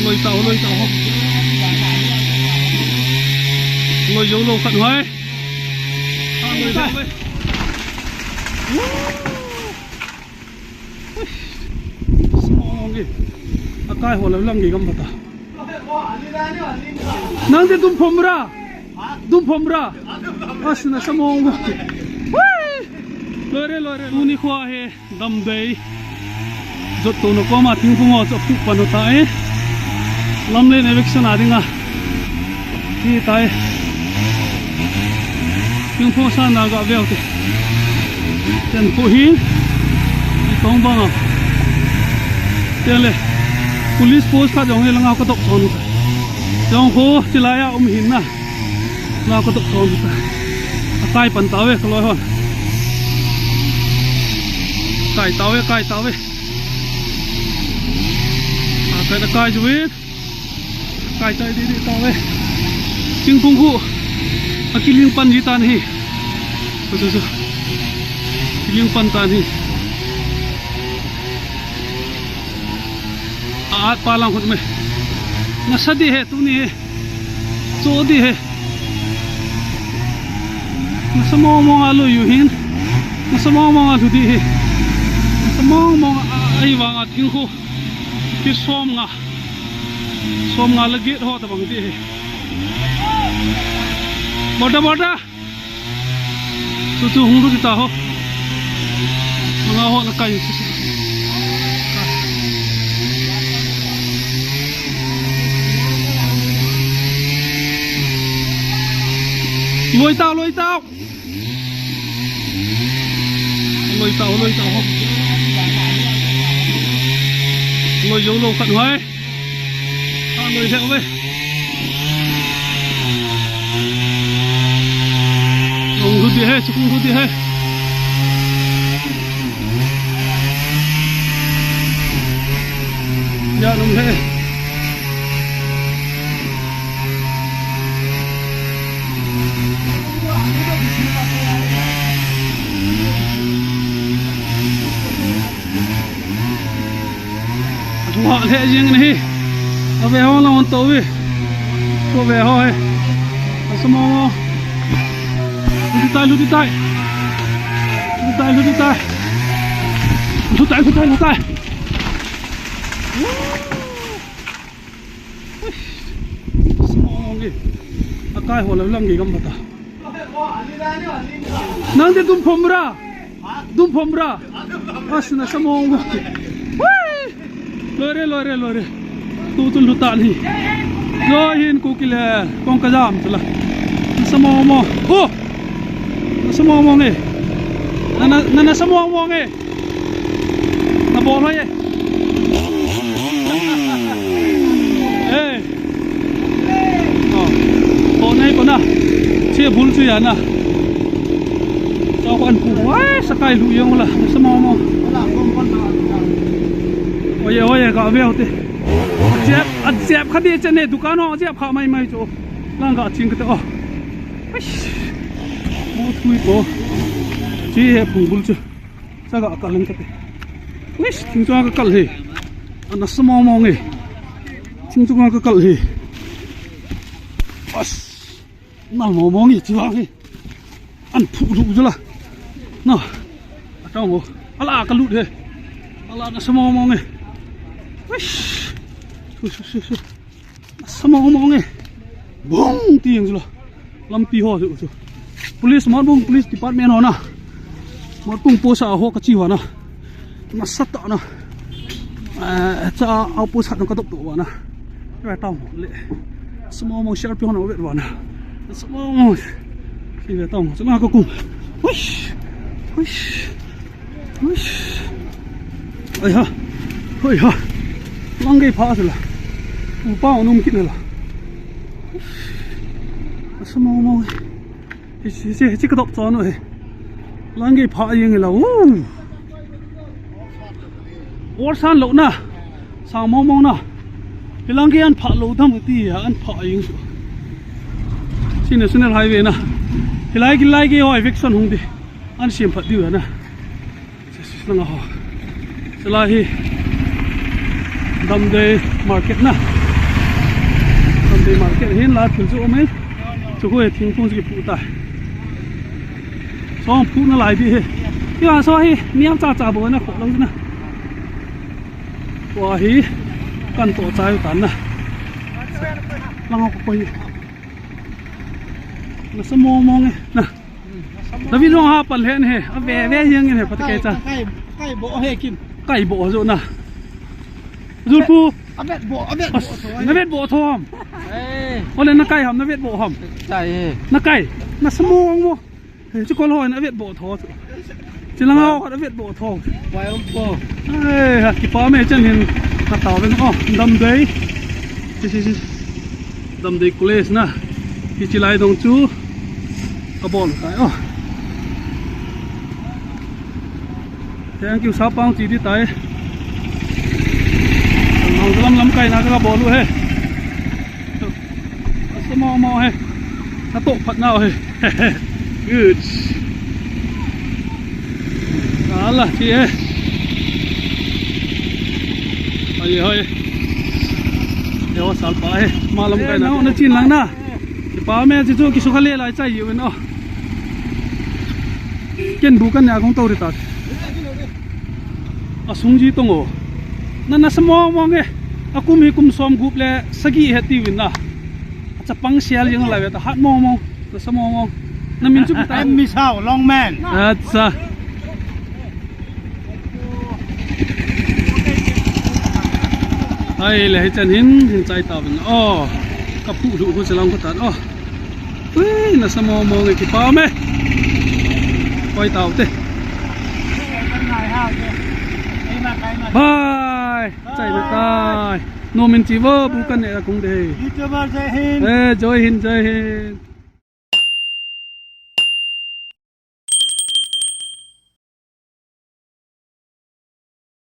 lôi tàu không lôi dấu lô khẩn hoài lôi tàu ấy sao gì cái hồ làm gì không bata nang de dum phomra asna samong lore uni khwa he dam dei jot to no koma thing pungo chok tu pano tae lamle eviction adinga hi tae yung po sa naga velte ten po hi tong banga tele police post ka jong helanga ko tok son jong ko tilaya hin na na ko tok son ta akai pan tawe kloi hon kai tawe kai da kai juwit kai chai di tawe ting pung hu akiling pan ji tan hi so kiling pan tan hi at palang khut me nasadi he tuni he chodi he nasamong alu yuhin nasamong alu di he nasamong ai wanga ting hu ki som nga lagi ho ta bang di he boda tu hung kita ho nga ho na kai lôi tàu không lôi dấu lô khẩn hoài lôi theo với không rút đi hết chứ không rút đi hết dạ đúng thế họ thế riêng này ở về ho là một tối cô về ho ấy sao mà lút đi tay cái hồ làm gì không bata nang de dum phomra asna samong lore tu lutan hi lo hin ku kile kong kajam tula samomo samomo nge na samomo nge na bol hoye này con na chia bún suy à na cho con phụ quá sakai lụi không là samomo ôi cả veo thế dẹp khát đi trên này tụi cá nó dẹp khá may chỗ lang cả chín cái đó mua thui cổ chỉ hệ phùng bún chưa sao cả cả lên cái đấy chúng cho cái cල් gì anh nó small mong gì chúng cho cái cl gì nào mong mong gì chưa gì ăn phụ đủ chưa là nào trong ngô ala cái lụt thế ala nó small mong gì sama ngomong ni, bong tiang je lah, lampi ho tu. Polis marbung polis department ho na, marbung posa ho kecil ho na, nasat tak na, ca au pusat nak katok tu ho na, kita tahu le, semua ngomong sharp ho na wet ho na, semua ngomong, kita tahu, semua aku kum, wish, ayah. Lang cái phá rồi là, bao nôm kít này là, sao mau, chỉ cái độc cho nó, lang cái phá gì này là, ô san lỗ na, sao mau na, cái lang cái ăn phá lỗ thằng một tí ăn phá gì, xin national highway na, cái cái hỏi Vixen hung đi, ăn xiêm phật đi rồi na, lang à, cái đầm đây market na đầm đây market hin lá thử chỗ mấy chỗ cô thiên phong gì phụ tài xong phụ nó lại đi he cái là sao he miếng chả bữa nó khổ lắm chứ na哇嘿干多仔蛋啊让我过去那什么梦哎那แล้วพี่น้องหาปั่นเห็นเหรอแหวยังไงปะตะเกียจ้ะใกล้โบให้กิน ไก่โบจุนะจุดผู้ อเวทโบอเวทโบ นเวทโบทอมวันนี้นักไก่หอมนเวทโบหอม ใช่ นักไก่นักสมองมั้งเฮ้ยจุกคนลอยนเวทโบทอจิลังเอานเวทโบทอง ไว้โบ เฮ้ยกี่ป้าแม่เจนเห็นนักเต่าเป็นอ๋อดำเดย์ชิดำเดย์กุเลสนะที่จิไลดงจูกระบอกไก่อ๋อThank you sao bang chỉ đi tới lòng lắm cây nào các bạn luôn he sao mò he nó tụ phật nào he good đó là chị he bây giờ theo sao phải he mà lắm cây nào nó chín lắm na thì bảo mẹ chỉ cho cái số khale lại chạy nhiều nữa kiến bù căn nhà không tàu đi tới sungji tongo nana semua mong aku mi kum som group le sagi heti win na cha pang sial yang la ta hat mong ta semua mong na min chu ta em mi sao long man acha ai le chan hin chai ta win o ka pu du ko chalang ko ta o ui na semua mong ki pa me koi tao te bye chạy được tay nô mình chỉ vơ bu căn này là cũng để Joy Hin Joy Hin